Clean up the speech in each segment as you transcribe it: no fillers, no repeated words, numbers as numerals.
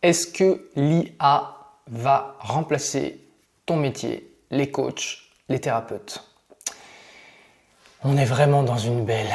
Est-ce que l'IA va remplacer ton métier, les coachs, les thérapeutes? On est vraiment dans une belle.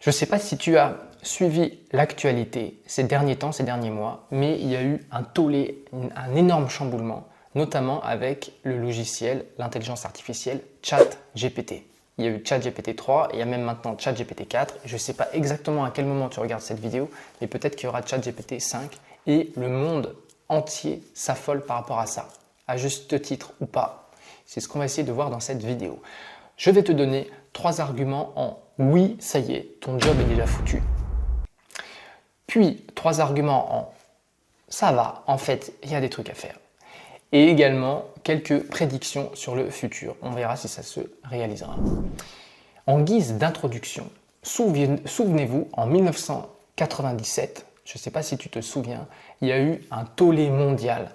Je ne sais pas si tu as suivi l'actualité ces derniers temps, ces derniers mois, mais il y a eu un tollé, un énorme chamboulement, notamment avec le logiciel, l'intelligence artificielle ChatGPT. Il y a eu ChatGPT 3 et il y a même maintenant ChatGPT 4. Je ne sais pas exactement à quel moment tu regardes cette vidéo, mais peut-être qu'il y aura ChatGPT 5 et le monde entier s'affole par rapport à ça, à juste titre ou pas. C'est ce qu'on va essayer de voir dans cette vidéo. Je vais te donner 3 arguments en oui, ça y est, ton job est déjà foutu. Puis 3 arguments en ça va, en fait, il y a des trucs à faire. Et également quelques prédictions sur le futur. On verra si ça se réalisera. En guise d'introduction, souvenez-vous, en 1997, je ne sais pas si tu te souviens, il y a eu un tollé mondial.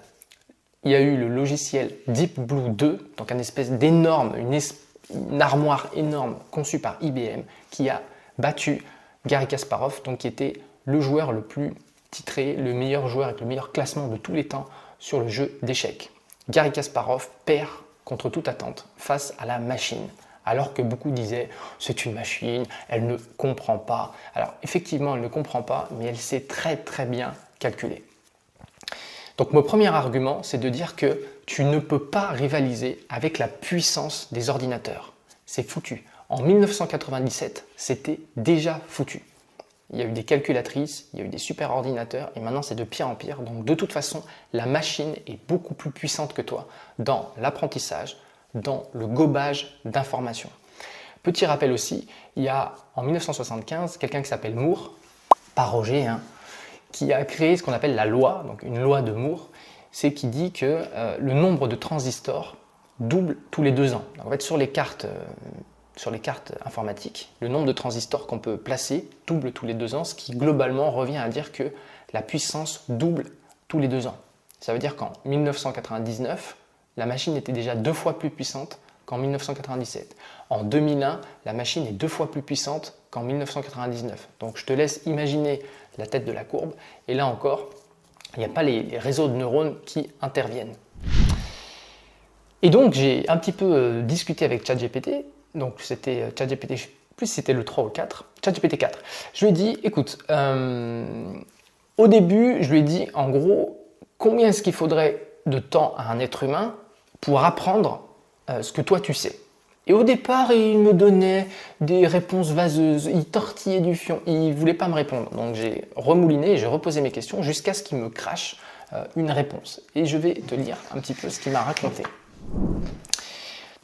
Il y a eu le logiciel Deep Blue 2, donc une espèce d'énorme, une armoire énorme conçue par IBM qui a battu Garry Kasparov, donc qui était le joueur le plus titré, le meilleur joueur avec le meilleur classement de tous les temps sur le jeu d'échecs. Garry Kasparov perd contre toute attente face à la machine, alors que beaucoup disaient c'est une machine, elle ne comprend pas. Alors effectivement, elle ne comprend pas, mais elle sait très bien calculer. Donc mon premier argument, c'est de dire que tu ne peux pas rivaliser avec la puissance des ordinateurs. C'est foutu. En 1997, c'était déjà foutu. Il y a eu des calculatrices, il y a eu des super ordinateurs et maintenant c'est de pire en pire. Donc de toute façon, la machine est beaucoup plus puissante que toi dans l'apprentissage, dans le gobage d'informations. Petit rappel aussi, il y a en 1975 quelqu'un qui s'appelle Moore, pas Roger, qui a créé ce qu'on appelle la loi, donc une loi de Moore, c'est qui dit que le nombre de transistors double tous les 2 ans. Donc, en fait, sur les cartes informatiques, le nombre de transistors qu'on peut placer double tous les 2 ans, ce qui globalement revient à dire que la puissance double tous les 2 ans. Ça veut dire qu'en 1999, la machine était déjà 2 fois plus puissante qu'en 1997. En 2001, la machine est 2 fois plus puissante qu'en 1999. Donc je te laisse imaginer la tête de la courbe. Et là encore, il n'y a pas les réseaux de neurones qui interviennent. Et donc j'ai un petit peu discuté avec ChatGPT. Donc c'était ChatGPT, je ne sais plus si c'était le 3 ou le 4. ChatGPT 4. Je lui ai dit, écoute, au début, je lui ai dit en gros, combien est-ce qu'il faudrait de temps à un être humain pour apprendre ce que toi tu sais. Et au départ, il me donnait des réponses vaseuses, il tortillait du fion, il ne voulait pas me répondre. Donc j'ai remouliné et j'ai reposé mes questions jusqu'à ce qu'il me crache une réponse. Et je vais te lire un petit peu ce qu'il m'a raconté.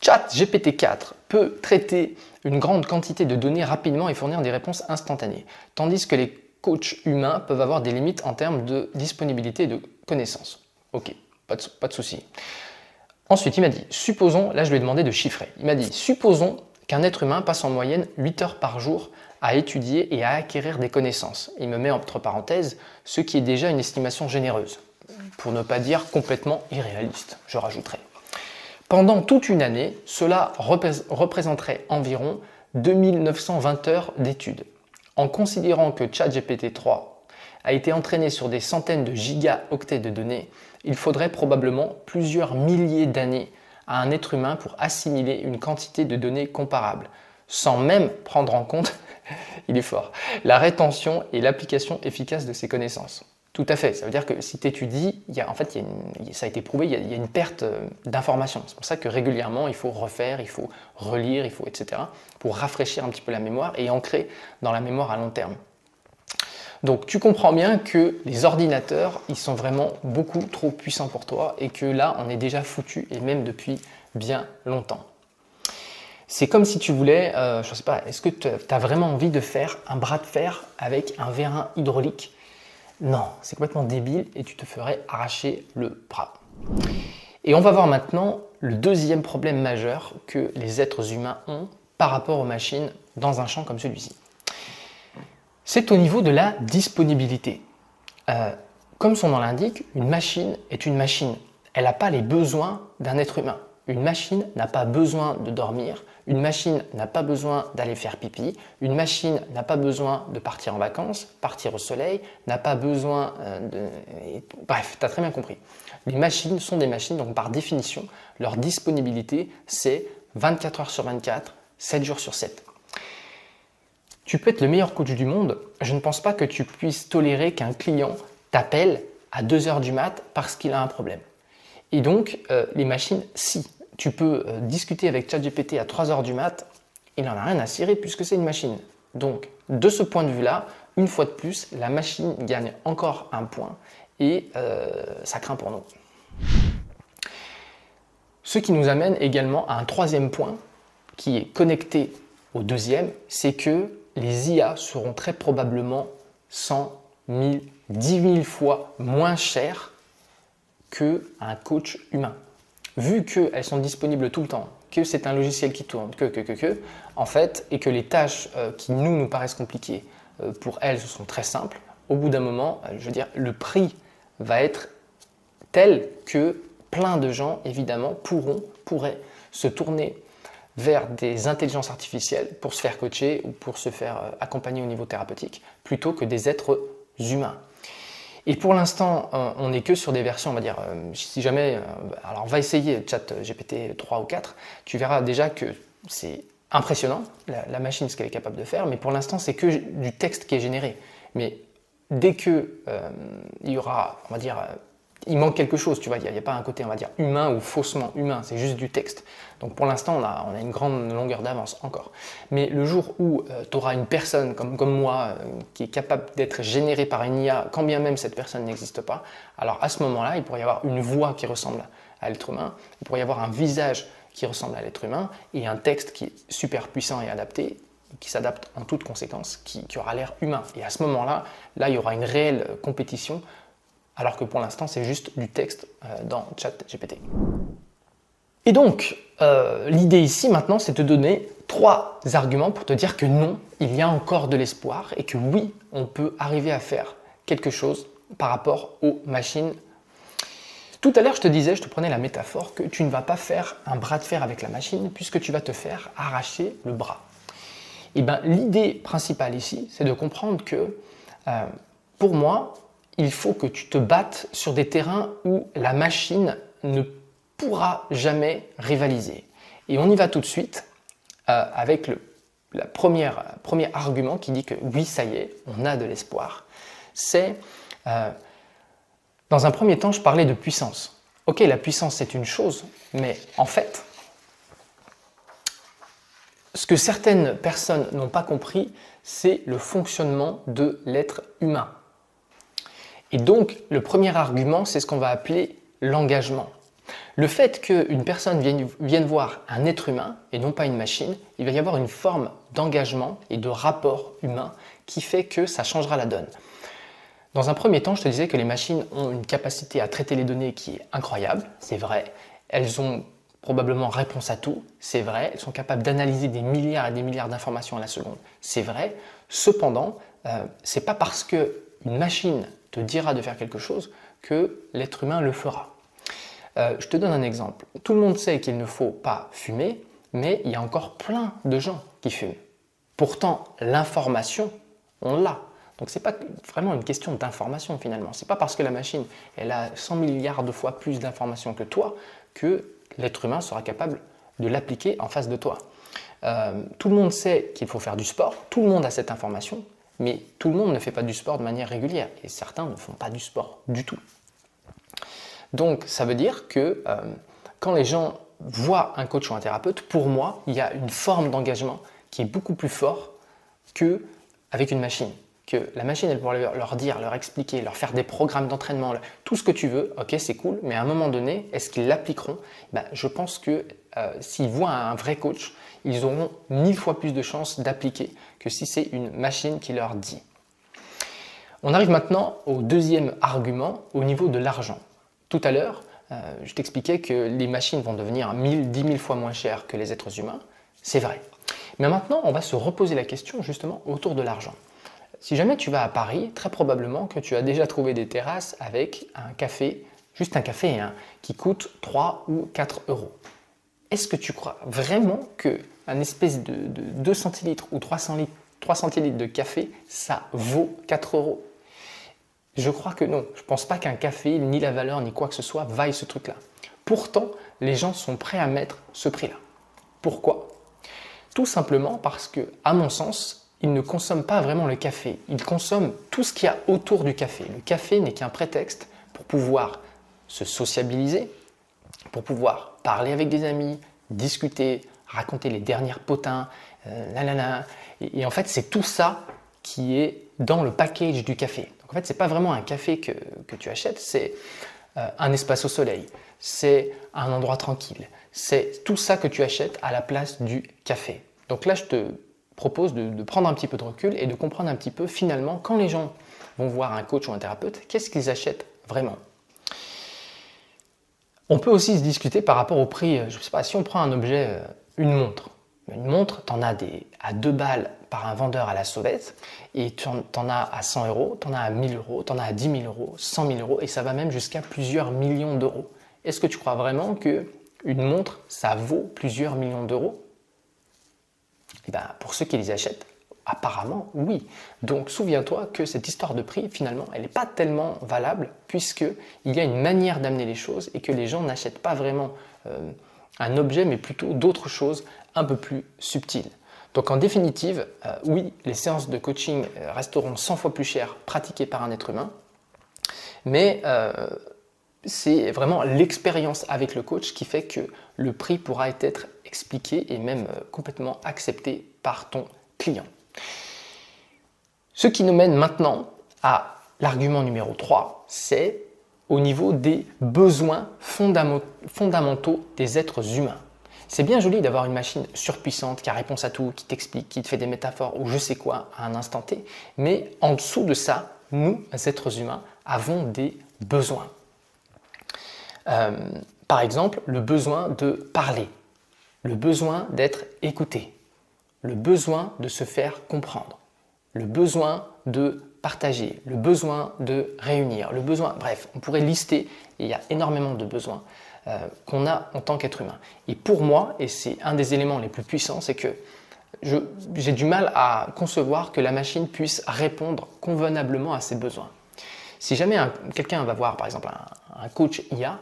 ChatGPT 4 peut traiter une grande quantité de données rapidement et fournir des réponses instantanées, tandis que les coachs humains peuvent avoir des limites en termes de disponibilité et de connaissances. Ok, pas de souci. Ensuite, il m'a dit, supposons, là je lui ai demandé de chiffrer, il m'a dit, supposons qu'un être humain passe en moyenne 8 heures par jour à étudier et à acquérir des connaissances. Il me met entre parenthèses, ce qui est déjà une estimation généreuse, pour ne pas dire complètement irréaliste, je rajouterai. Pendant toute une année, cela représenterait environ 2920 heures d'études. En considérant que ChatGPT 3 a été entraîné sur des centaines de gigaoctets de données, il faudrait probablement plusieurs milliers d'années à un être humain pour assimiler une quantité de données comparable, sans même prendre en compte, il est fort, la rétention et l'application efficace de ces connaissances. Tout à fait, ça veut dire que si tu étudies, ça a été prouvé, il y a une perte d'informations. C'est pour ça que régulièrement, il faut refaire, il faut relire, etc. pour rafraîchir un petit peu la mémoire et ancrer dans la mémoire à long terme. Donc tu comprends bien que les ordinateurs, ils sont vraiment beaucoup trop puissants pour toi et que là, on est déjà foutu et même depuis bien longtemps. C'est comme si tu voulais, je ne sais pas, est-ce que tu as vraiment envie de faire un bras de fer avec un vérin hydraulique? Non, c'est complètement débile et tu te ferais arracher le bras. Et on va voir maintenant le deuxième problème majeur que les êtres humains ont par rapport aux machines dans un champ comme celui-ci. C'est au niveau de la disponibilité. Comme son nom l'indique, une machine est une machine. Elle n'a pas les besoins d'un être humain. Une machine n'a pas besoin de dormir, une machine n'a pas besoin d'aller faire pipi, une machine n'a pas besoin de partir en vacances, partir au soleil, n'a pas besoin de... Bref, tu as très bien compris. Les machines sont des machines, donc par définition, leur disponibilité, c'est 24 heures sur 24, 7 jours sur 7. Tu peux être le meilleur coach du monde, je ne pense pas que tu puisses tolérer qu'un client t'appelle à 2 heures du mat parce qu'il a un problème. Et donc, les machines, si. Tu peux discuter avec ChatGPT à 3 heures du mat, il n'en a rien à cirer puisque c'est une machine. Donc, de ce point de vue-là, une fois de plus, la machine gagne encore un point et ça craint pour nous. Ce qui nous amène également à un troisième point qui est connecté au deuxième, c'est que les IA seront très probablement 100 000, 10 000 fois moins chères qu'un coach humain. Vu qu'elles sont disponibles tout le temps, que c'est un logiciel qui tourne, en fait, et que les tâches qui nous paraissent compliquées, pour elles, ce sont très simples, au bout d'un moment, je veux dire, le prix va être tel que plein de gens, évidemment, pourraient se tourner vers des intelligences artificielles pour se faire coacher ou pour se faire accompagner au niveau thérapeutique, plutôt que des êtres humains. Et pour l'instant, on n'est que sur des versions, on va dire, si jamais, alors on va essayer ChatGPT 3 ou 4, tu verras déjà que c'est impressionnant, la machine, ce qu'elle est capable de faire, mais pour l'instant, c'est que du texte qui est généré. Mais dès que il y aura, on va dire, il manque quelque chose, tu vois, il n'y a pas un côté, on va dire, humain ou faussement humain, c'est juste du texte. Donc pour l'instant, on a une grande longueur d'avance encore. Mais le jour où tu auras une personne comme moi qui est capable d'être générée par une IA, quand bien même cette personne n'existe pas, alors à ce moment-là, il pourrait y avoir une voix qui ressemble à l'être humain, il pourrait y avoir un visage qui ressemble à l'être humain et un texte qui est super puissant et adapté, qui s'adapte en toute conséquence, qui aura l'air humain. Et à ce moment-là, là, il y aura une réelle compétition, alors que pour l'instant, c'est juste du texte dans ChatGPT. Et donc, l'idée ici, maintenant, c'est de te donner 3 arguments pour te dire que non, il y a encore de l'espoir et que oui, on peut arriver à faire quelque chose par rapport aux machines. Tout à l'heure, je te disais, je te prenais la métaphore que tu ne vas pas faire un bras de fer avec la machine puisque tu vas te faire arracher le bras. Et bien, l'idée principale ici, c'est de comprendre que pour moi, il faut que tu te battes sur des terrains où la machine ne pourra jamais rivaliser. Et on y va tout de suite avec le premier argument qui dit que oui, ça y est, on a de l'espoir. C'est, dans un premier temps, je parlais de puissance. Ok, la puissance, c'est une chose, mais en fait, ce que certaines personnes n'ont pas compris, c'est le fonctionnement de l'être humain. Et donc, le premier argument, c'est ce qu'on va appeler l'engagement. Le fait qu'une personne vienne voir un être humain et non pas une machine, il va y avoir une forme d'engagement et de rapport humain qui fait que ça changera la donne. Dans un premier temps, je te disais que les machines ont une capacité à traiter les données qui est incroyable, c'est vrai. Elles ont probablement réponse à tout, c'est vrai. Elles sont capables d'analyser des milliards et des milliards d'informations à la seconde, c'est vrai. Cependant, c'est pas parce qu'une machine te dira de faire quelque chose que l'être humain le fera. Je te donne un exemple. Tout le monde sait qu'il ne faut pas fumer, mais il y a encore plein de gens qui fument. Pourtant, l'information, on l'a. Donc ce n'est pas vraiment une question d'information finalement. Ce n'est pas parce que la machine elle a 100 milliards de fois plus d'informations que toi que l'être humain sera capable de l'appliquer en face de toi. Tout le monde sait qu'il faut faire du sport, tout le monde a cette information, mais tout le monde ne fait pas du sport de manière régulière et certains ne font pas du sport du tout. Donc ça veut dire que quand les gens voient un coach ou un thérapeute, pour moi, il y a une forme d'engagement qui est beaucoup plus fort qu'avec une machine. Que la machine, elle pourrait leur dire, leur expliquer, leur faire des programmes d'entraînement, tout ce que tu veux, ok, c'est cool, mais à un moment donné, est-ce qu'ils l'appliqueront? Je pense que s'ils voient un vrai coach, ils auront 1000 fois plus de chances d'appliquer que si c'est une machine qui leur dit. On arrive maintenant au deuxième argument, au niveau de l'argent. Tout à l'heure, je t'expliquais que les machines vont devenir 1000, 10 000 fois moins chères que les êtres humains. C'est vrai. Mais maintenant, on va se reposer la question justement autour de l'argent. Si jamais tu vas à Paris, très probablement que tu as déjà trouvé des terrasses avec un café, juste un café, qui coûte 3 ou 4 euros. est-ce que tu crois vraiment qu'un espèce de 2 centilitres ou 3 centilitres de café, ça vaut 4 euros? Je crois que non. Je ne pense pas qu'un café, ni la valeur, ni quoi que ce soit, vaille ce truc-là. Pourtant, les gens sont prêts à mettre ce prix-là. Pourquoi? Tout simplement parce que, à mon sens, ils ne consomment pas vraiment le café. Ils consomment tout ce qu'il y a autour du café. Le café n'est qu'un prétexte pour pouvoir se sociabiliser, pour pouvoir parler avec des amis, discuter, raconter les dernières potins, nanana. Et en fait, c'est tout ça qui est dans le package du café. Donc en fait, ce n'est pas vraiment un café que tu achètes, c'est un espace au soleil, c'est un endroit tranquille, c'est tout ça que tu achètes à la place du café. Donc là, je te propose de prendre un petit peu de recul et de comprendre un petit peu finalement quand les gens vont voir un coach ou un thérapeute, qu'est-ce qu'ils achètent vraiment. On peut aussi se discuter par rapport au prix. Je ne sais pas, si on prend un objet, une montre. Une montre, tu en as à 2 balles par un vendeur à la sauvette, et tu en as à 100 euros, tu en as à 1000 euros, tu en as à 10 000 euros, 100 000 euros, et ça va même jusqu'à plusieurs millions d'euros. Est-ce que tu crois vraiment qu'une montre, ça vaut plusieurs millions d'euros? Eh bien, pour ceux qui les achètent, apparemment, oui. Donc, souviens-toi que cette histoire de prix, finalement, elle n'est pas tellement valable puisqu'il y a une manière d'amener les choses et que les gens n'achètent pas vraiment un objet, mais plutôt d'autres choses un peu plus subtiles. Donc, en définitive, oui, les séances de coaching resteront 100 fois plus chères pratiquées par un être humain, mais c'est vraiment l'expérience avec le coach qui fait que le prix pourra être expliqué et même complètement accepté par ton client. Ce qui nous mène maintenant à l'argument numéro 3, c'est au niveau des besoins fondamentaux des êtres humains. C'est bien joli d'avoir une machine surpuissante qui a réponse à tout, qui t'explique, qui te fait des métaphores ou je sais quoi à un instant T, mais en dessous de ça, nous, êtres humains, avons des besoins. Par exemple, le besoin de parler, le besoin d'être écouté, le besoin de se faire comprendre, le besoin de partager, le besoin de réunir, le besoin, bref, on pourrait lister, et il y a énormément de besoins qu'on a en tant qu'être humain. Et pour moi, et c'est un des éléments les plus puissants, c'est que j'ai du mal à concevoir que la machine puisse répondre convenablement à ses besoins. Si jamais quelqu'un va voir, par exemple, un coach IA,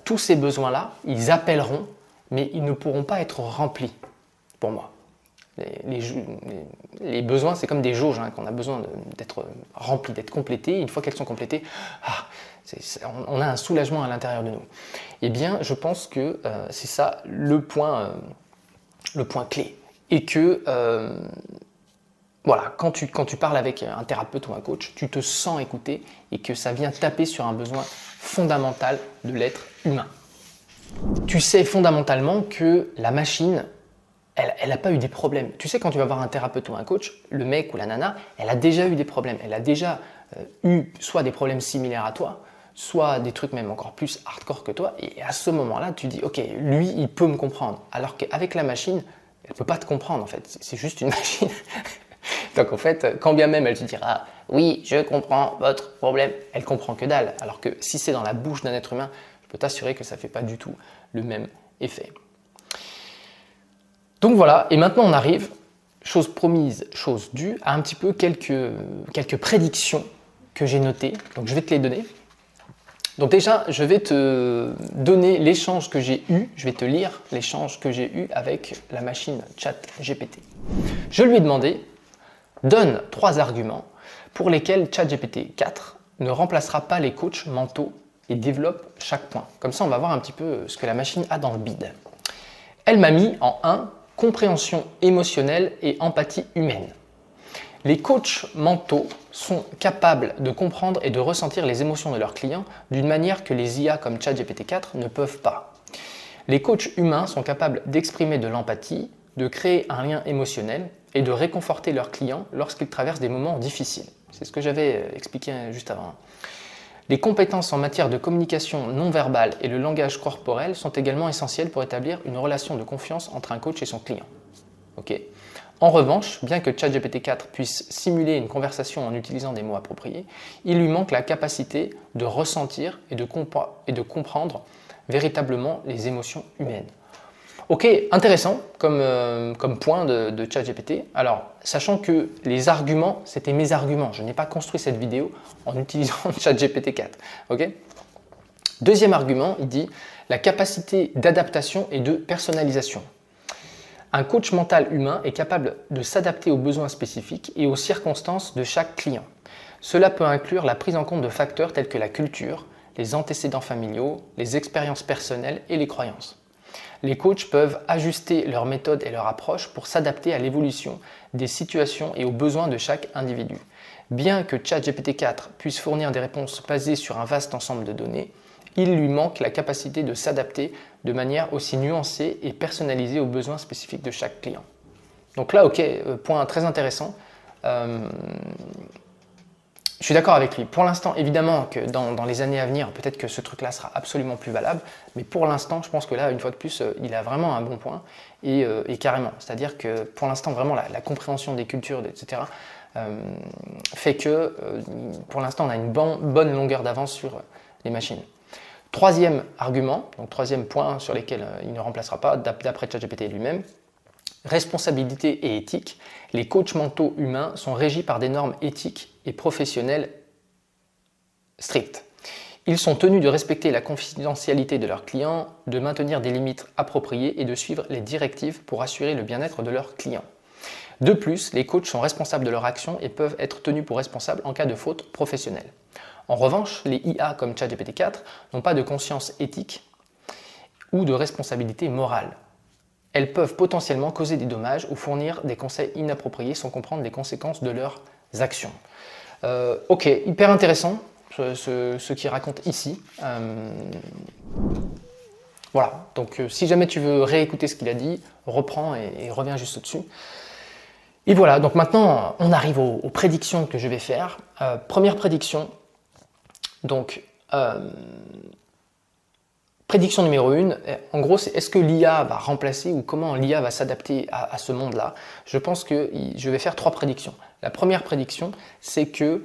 tous ces besoins-là, ils appelleront, mais ils ne pourront pas être remplis, pour moi. Les besoins, c'est comme des jauges qu'on a besoin d'être remplis, d'être complétés. Une fois qu'elles sont complétées, on a un soulagement à l'intérieur de nous. Eh bien, je pense que c'est ça le point clé. Et que, voilà, quand tu parles avec un thérapeute ou un coach, tu te sens écouté et que ça vient taper sur un besoin fondamental de l'être humain. Tu sais fondamentalement que la machine, elle n'a pas eu des problèmes. Tu sais, quand tu vas voir un thérapeute ou un coach, le mec ou la nana, elle a déjà eu des problèmes. Elle a déjà eu soit des problèmes similaires à toi, soit des trucs même encore plus hardcore que toi. Et à ce moment-là, tu dis, ok, lui, il peut me comprendre. Alors qu'avec la machine, elle ne peut pas te comprendre en fait. C'est juste une machine. Donc en fait, quand bien même elle te dira « oui, je comprends votre problème », elle comprend que dalle. Alors que si c'est dans la bouche d'un être humain, je peux t'assurer que ça ne fait pas du tout le même effet. Donc voilà, et maintenant on arrive, chose promise, chose due, à un petit peu quelques prédictions que j'ai notées. Donc je vais te les donner. Donc déjà, je vais te donner l'échange que j'ai eu, je vais te lire l'échange que j'ai eu avec la machine ChatGPT. Je lui ai demandé, donne 3 arguments pour lesquels ChatGPT 4 ne remplacera pas les coachs mentaux et développe chaque point. Comme ça, on va voir un petit peu ce que la machine a dans le bide. Elle m'a mis en 1, compréhension émotionnelle et empathie humaine. Les coachs mentaux sont capables de comprendre et de ressentir les émotions de leurs clients d'une manière que les IA comme ChatGPT 4 ne peuvent pas. Les coachs humains sont capables d'exprimer de l'empathie, de créer un lien émotionnel et de réconforter leurs clients lorsqu'ils traversent des moments difficiles. C'est ce que j'avais expliqué juste avant. Les compétences en matière de communication non verbale et le langage corporel sont également essentielles pour établir une relation de confiance entre un coach et son client. Okay. En revanche, bien que ChatGPT 4 puisse simuler une conversation en utilisant des mots appropriés, il lui manque la capacité de ressentir et de comprendre véritablement les émotions humaines. Ok, intéressant comme point de ChatGPT. Alors, sachant que les arguments, c'était mes arguments. Je n'ai pas construit cette vidéo en utilisant ChatGPT 4. Ok. Deuxième argument, il dit la capacité d'adaptation et de personnalisation. Un coach mental humain est capable de s'adapter aux besoins spécifiques et aux circonstances de chaque client. Cela peut inclure la prise en compte de facteurs tels que la culture, les antécédents familiaux, les expériences personnelles et les croyances. Les coachs peuvent ajuster leurs méthodes et leur approche pour s'adapter à l'évolution des situations et aux besoins de chaque individu. Bien que ChatGPT 4 puisse fournir des réponses basées sur un vaste ensemble de données, il lui manque la capacité de s'adapter de manière aussi nuancée et personnalisée aux besoins spécifiques de chaque client. Donc là, ok, point très intéressant. Je suis d'accord avec lui. Pour l'instant, évidemment que dans les années à venir, peut-être que ce truc-là sera absolument plus valable, mais pour l'instant, je pense que là, une fois de plus, il a vraiment un bon point, et carrément. C'est-à-dire que pour l'instant, vraiment, la compréhension des cultures, etc., fait que pour l'instant, on a une bonne longueur d'avance sur les machines. Troisième argument, donc troisième point sur lequel il ne remplacera pas, d'après ChatGPT lui-même, responsabilité et éthique. Les coachs mentaux humains sont régis par des normes éthiques et professionnelles strictes. Ils sont tenus de respecter la confidentialité de leurs clients, de maintenir des limites appropriées et de suivre les directives pour assurer le bien-être de leurs clients. De plus, les coachs sont responsables de leurs actions et peuvent être tenus pour responsables en cas de faute professionnelle. En revanche, les IA comme ChatGPT 4 n'ont pas de conscience éthique ou de responsabilité morale. Elles peuvent potentiellement causer des dommages ou fournir des conseils inappropriés sans comprendre les conséquences de leurs actions. Ok, hyper intéressant ce qu'il raconte ici. Voilà, donc si jamais tu veux réécouter ce qu'il a dit, reprends et reviens juste au-dessus. Et voilà, donc maintenant on arrive aux prédictions que je vais faire. Première prédiction, donc prédiction numéro 1, en gros, c'est est-ce que l'IA va remplacer ou comment l'IA va s'adapter à ce monde-là? Je pense que je vais faire 3 prédictions. La première prédiction, c'est que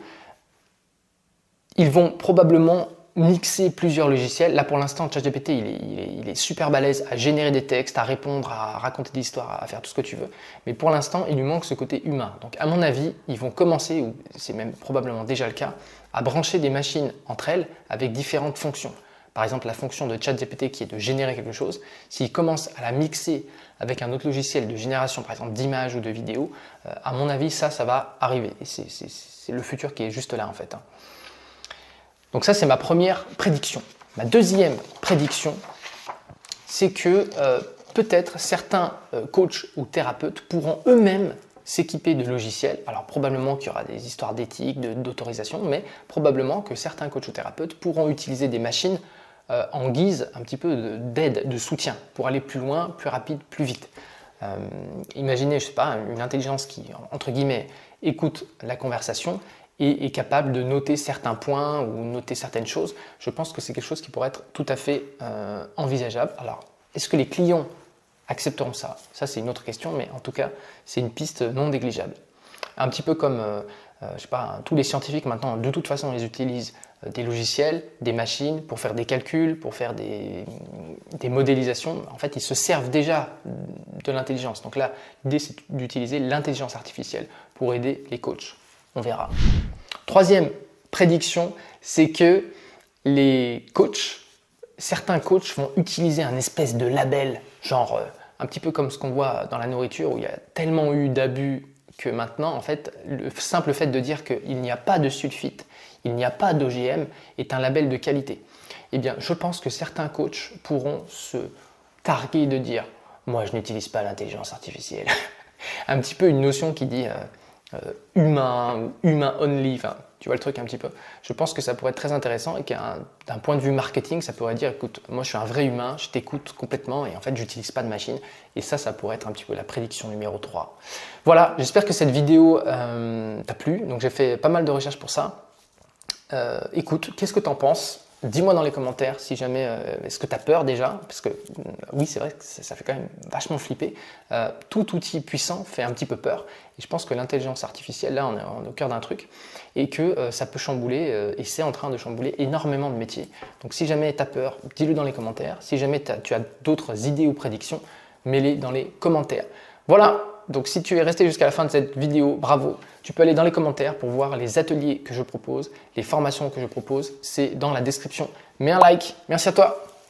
ils vont probablement mixer plusieurs logiciels. Là, pour l'instant, ChatGPT, il est super balèze à générer des textes, à répondre, à raconter des histoires, à faire tout ce que tu veux. Mais pour l'instant, il lui manque ce côté humain. Donc, à mon avis, ils vont commencer, ou c'est même probablement déjà le cas, à brancher des machines entre elles avec différentes fonctions. Par exemple, la fonction de ChatGPT qui est de générer quelque chose, s'il commence à la mixer avec un autre logiciel de génération, par exemple d'images ou de vidéos, à mon avis, ça va arriver. Et c'est le futur qui est juste là, en fait. Donc ça, c'est ma première prédiction. Ma deuxième prédiction, c'est que peut-être certains coachs ou thérapeutes pourront eux-mêmes s'équiper de logiciels. Alors probablement qu'il y aura des histoires d'éthique, d'autorisation, mais probablement que certains coachs ou thérapeutes pourront utiliser des machines en guise un petit peu d'aide, de soutien, pour aller plus loin, plus rapide, plus vite. Imaginez, je sais pas, une intelligence qui, entre guillemets, écoute la conversation et est capable de noter certains points ou noter certaines choses. Je pense que c'est quelque chose qui pourrait être tout à fait envisageable. Alors, est-ce que les clients accepteront ça? Ça, c'est une autre question, mais en tout cas, c'est une piste non négligeable. Un petit peu comme, je sais pas, tous les scientifiques maintenant, de toute façon, ils utilisent des logiciels, des machines pour faire des calculs, pour faire des modélisations. En fait, ils se servent déjà de l'intelligence. Donc là, l'idée, c'est d'utiliser l'intelligence artificielle pour aider les coachs. On verra. Troisième prédiction, c'est que les coachs, certains coachs vont utiliser un espèce de label, genre un petit peu comme ce qu'on voit dans la nourriture où il y a tellement eu d'abus que maintenant, en fait, le simple fait de dire qu'il n'y a pas de sulfite, il n'y a pas d'OGM est un label de qualité. Eh bien, je pense que certains coachs pourront se targuer de dire « moi, je n'utilise pas l'intelligence artificielle ». Un petit peu une notion qui dit humain ou humain only, enfin, tu vois le truc un petit peu. Je pense que ça pourrait être très intéressant et d'un point de vue marketing, ça pourrait dire écoute, moi je suis un vrai humain, je t'écoute complètement et en fait j'utilise pas de machine. Et ça pourrait être un petit peu la prédiction numéro 3. Voilà, j'espère que cette vidéo t'a plu. Donc j'ai fait pas mal de recherches pour ça. Écoute, qu'est-ce que tu en penses? Dis-moi dans les commentaires si jamais, est-ce que tu as peur déjà? Parce que oui, c'est vrai que ça fait quand même vachement flipper. Tout outil puissant fait un petit peu peur. Et je pense que l'intelligence artificielle, là, on est au cœur d'un truc. Et que ça peut chambouler, et c'est en train de chambouler énormément de métiers. Donc si jamais tu as peur, dis-le dans les commentaires. Si jamais tu as d'autres idées ou prédictions, mets-les dans les commentaires. Voilà, donc si tu es resté jusqu'à la fin de cette vidéo, bravo. Tu peux aller dans les commentaires pour voir les ateliers que je propose, les formations que je propose. C'est dans la description. Mets un like. Merci à toi.